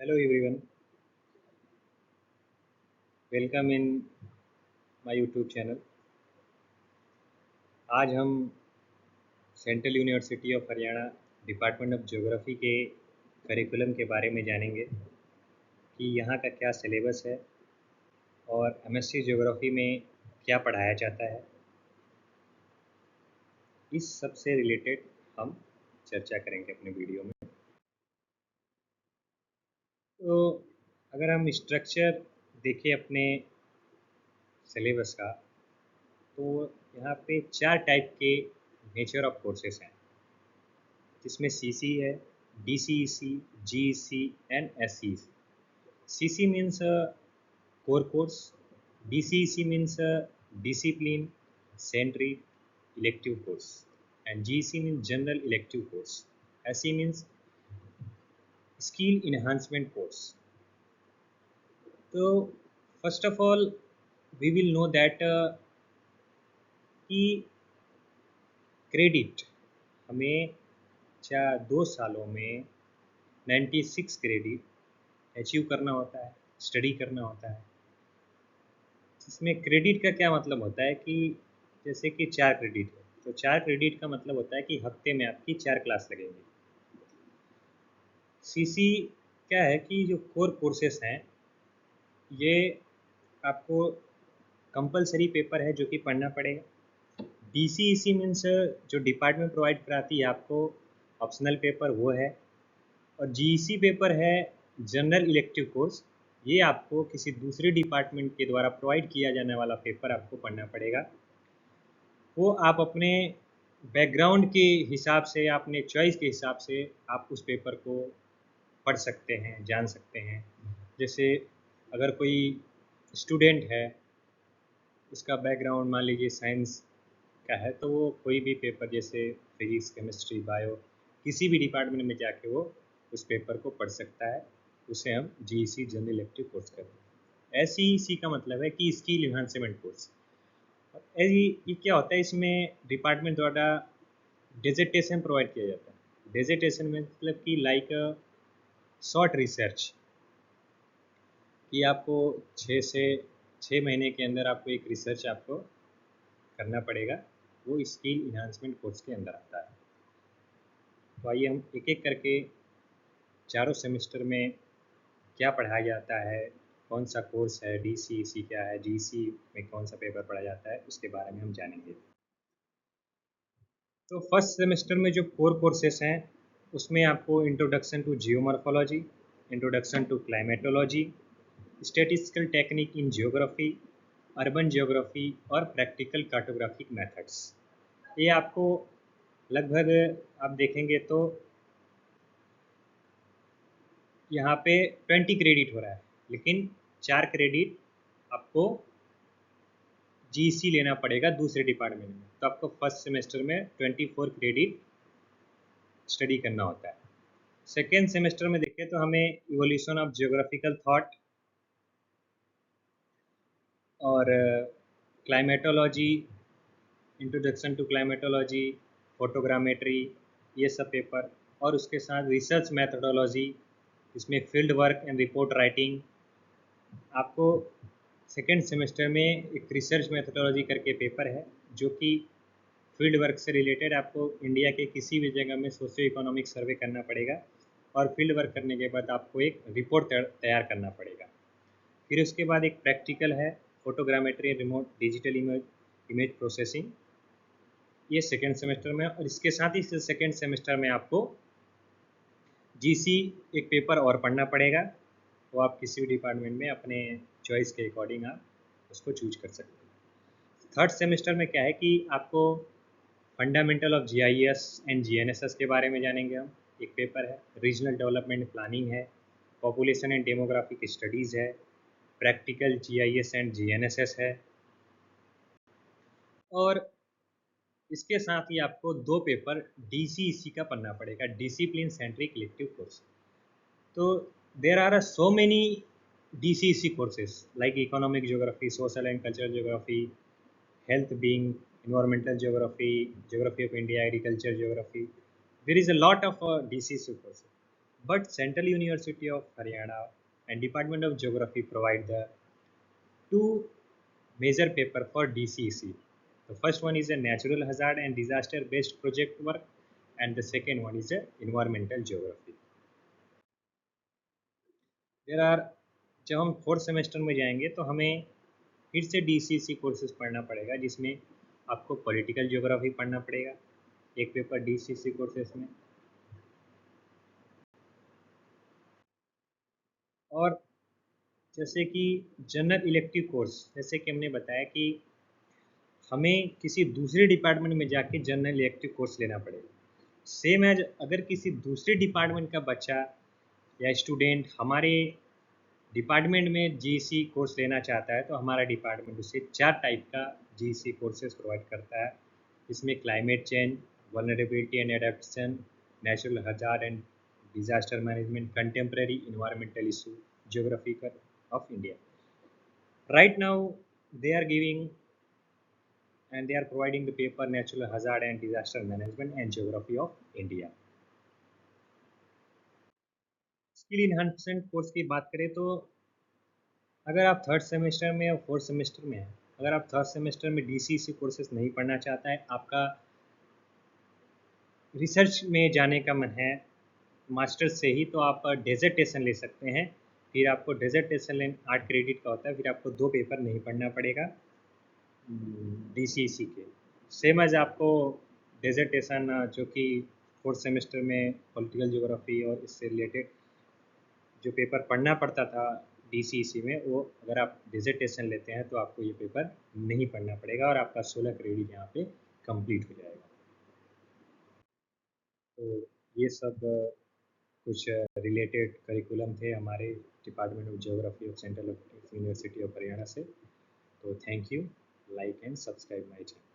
Hello everyone, welcome in my YouTube channel. आज हम central university of Haryana department of geography के curriculum के बारे में जानेंगे कि यहाँ का क्या सिलेबस है और एमएससी ज्योग्राफी में क्या पढ़ाया जाता है। इस सब से रिलेटेड हम चर्चा करेंगे अपने वीडियो में। तो अगर हम स्ट्रक्चर देखें अपने सिलेबस का, तो यहाँ पे 4 टाइप के नेचर ऑफ कोर्सेस हैं, जिसमें सीसी है, DCEC, GEC and SCEC. CC means core course, DCEC means discipline centric elective course, and GEC means general elective course. SE means skill enhancement course. So first of all, we will know that कि credit हमें 2 सालों में 96 credit achieve करना होता है, study करना होता है। इसमें क्रेडिट का क्या मतलब होता है कि जैसे कि 4 क्रेडिट है, तो 4 क्रेडिट का मतलब होता है कि हफ्ते में आपकी 4 क्लास लगेंगी। सीसी क्या है कि जो कोर कोर्सेस हैं, ये आपको कंपलसरी पेपर है जो कि पढ़ना पड़ेगा। डीसीईसी मीन्स जो डिपार्टमेंट प्रोवाइड कराती है आपको ऑप्शनल पेपर, वो है। और जीईसी पेपर है जनरल इलेक्टिव कोर्स, ये आपको किसी दूसरे डिपार्टमेंट के द्वारा प्रोवाइड किया जाने वाला पेपर आपको पढ़ना पड़ेगा। वो आप अपने बैकग्राउंड के हिसाब से, अपने चॉइस के हिसाब से आप उस पेपर को पढ़ सकते हैं, जान सकते हैं। जैसे अगर कोई स्टूडेंट है, उसका बैकग्राउंड मान लीजिए साइंस का है, तो वो कोई भी पेपर जैसे फिजिक्स, केमिस्ट्री, बायो, किसी भी डिपार्टमेंट में जाके वो उस पेपर को पढ़ सकता है। उसे हम जीईसी जनरल इलेक्टिव कोर्स कहते हैं। एसईसी का मतलब है कि स्किल इन्हांसमेंट कोर्स। ये क्या होता है, इसमें डिपार्टमेंट द्वारा डेजिटेशन प्रोवाइड किया जाता है। डेजिटेशन में मतलब कि लाइक शॉर्ट रिसर्च, कि आपको 6 महीने के अंदर आपको एक रिसर्च आपको करना पड़ेगा, वो स्किल इन्हांसमेंट कोर्स के अंदर आता है। तो आइए हम एक एक करके चारों सेमेस्टर में क्या पढ़ाया जाता है, कौन सा कोर्स है, डीसीईसी क्या है, जीसी में कौन सा पेपर पढ़ाया जाता है, उसके बारे में हम जानेंगे। तो फर्स्ट सेमेस्टर में जो कोर कोर्सेस हैं, उसमें आपको introduction to geomorphology, introduction to climatology, statistical technique in geography, urban geography और प्रैक्टिकल कार्टोग्राफिक मेथड्स, ये आपको लगभग आप देखेंगे तो यहाँ पे 20 क्रेडिट हो रहा है, लेकिन 4 क्रेडिट आपको जीसी लेना पड़ेगा दूसरे डिपार्टमेंट में। तो आपको फर्स्ट सेमेस्टर में 24 क्रेडिट स्टडी करना होता है। सेकेंड सेमेस्टर में देखें तो हमें इवोल्यूशन ऑफ जियोग्राफिकल थॉट और climatology, introduction to climatology, photogrammetry, ये सब पेपर, और उसके साथ रिसर्च मैथडोलॉजी, इसमें field work and report writing. आपको सेकेंड सेमेस्टर में एक रिसर्च मैथडोलॉजी करके पेपर है, जो कि फील्ड वर्क से रिलेटेड आपको इंडिया के किसी भी जगह में सोशियो इकोनॉमिक सर्वे करना पड़ेगा, और फील्ड वर्क करने के बाद आपको एक रिपोर्ट तैयार करना पड़ेगा। फिर उसके बाद एक प्रैक्टिकल है, photogrammetry remote digital image processing, ये सेकेंड सेमेस्टर में। और इसके साथ ही सेकेंड सेमेस्टर में आपको जीसी एक पेपर और पढ़ना पड़ेगा, वो आप किसी भी डिपार्टमेंट में अपने चॉइस के अकॉर्डिंग आप उसको चूज कर सकते हैं। थर्ड सेमेस्टर में क्या है कि आपको fundamental of GIS and GNSS के बारे में जानेंगे हम। एक पेपर है, रीजनल डेवलपमेंट प्लानिंग है, पॉपुलेशन एंड डेमोग्राफिक स्टडीज़ है, प्रैक्टिकल जीआईएस एंड जीएनएसएस है। और इसके साथ ही आपको 2 पेपर डीसीईसी का पढ़ना पड़ेगा, डिसिप्लिन सेंट्रिक इलेक्टिव कोर्स। तो there are so many DCEC courses like economic geography, social and cultural geography, health being, environmental geography, geography of India, agriculture geography. There is a lot of DCEC courses. but Central University of Haryana and Department of Geography provide the two major paper for DCEC. The first one is a natural hazard and disaster based project work, and the second one is a environmental geography. There are जब हम fourth semester में जाएंगे तो हमें फिर से DCEC courses पढ़ना पड़ेगा, जिसमें आपको पॉलिटिकल ज्योग्राफी पढ़ना पड़ेगा एक पेपर DCEC कोर्सेज में। और जैसे कि जनरल इलेक्टिव कोर्स, जैसे कि हमने बताया कि हमें किसी दूसरे डिपार्टमेंट में जाके जनरल इलेक्टिव कोर्स लेना पड़ेगा। सेम एज अगर किसी दूसरे डिपार्टमेंट का बच्चा या स्टूडेंट हमारे डिपार्टमेंट में जीसी कोर्स लेना चाहता है तो हमारा डिपार्टमेंट उसे 4 टाइप का जीसी कोर्सेज प्रोवाइड करता है। इसमें climate change, vulnerability and adaptation, natural hazard and disaster management, contemporary environmental issue, geographical of India. Right now they are giving and they are providing the paper natural hazard and disaster management and geography of India. Skill enhancement course की बात करें तो अगर आप third semester में या fourth semester में हैं, अगर आप थर्ड सेमेस्टर में DCEC कोर्सेज नहीं पढ़ना चाहता है, आपका रिसर्च में जाने का मन है मास्टर्स से ही, तो आप डेजर्टेशन ले सकते हैं। फिर आपको डेजर्टेशन 8 क्रेडिट का होता है, फिर आपको 2 पेपर नहीं पढ़ना पड़ेगा DCEC के। सेम एज आपको डेजर्टेशन जो कि फोर्थ सेमेस्टर में पॉलिटिकल ज्योग्राफी और इससे रिलेटेड जो पेपर पढ़ना पड़ता था DCEC में, वो अगर आप डिसर्टेशन लेते हैं तो आपको ये पेपर नहीं पढ़ना पड़ेगा और आपका 16 क्रेडिट यहाँ पे कंप्लीट हो जाएगा। तो ये सब कुछ रिलेटेड करिकुलम थे हमारे department of geography of central university of Haryana से। तो thank you, like and subscribe my channel.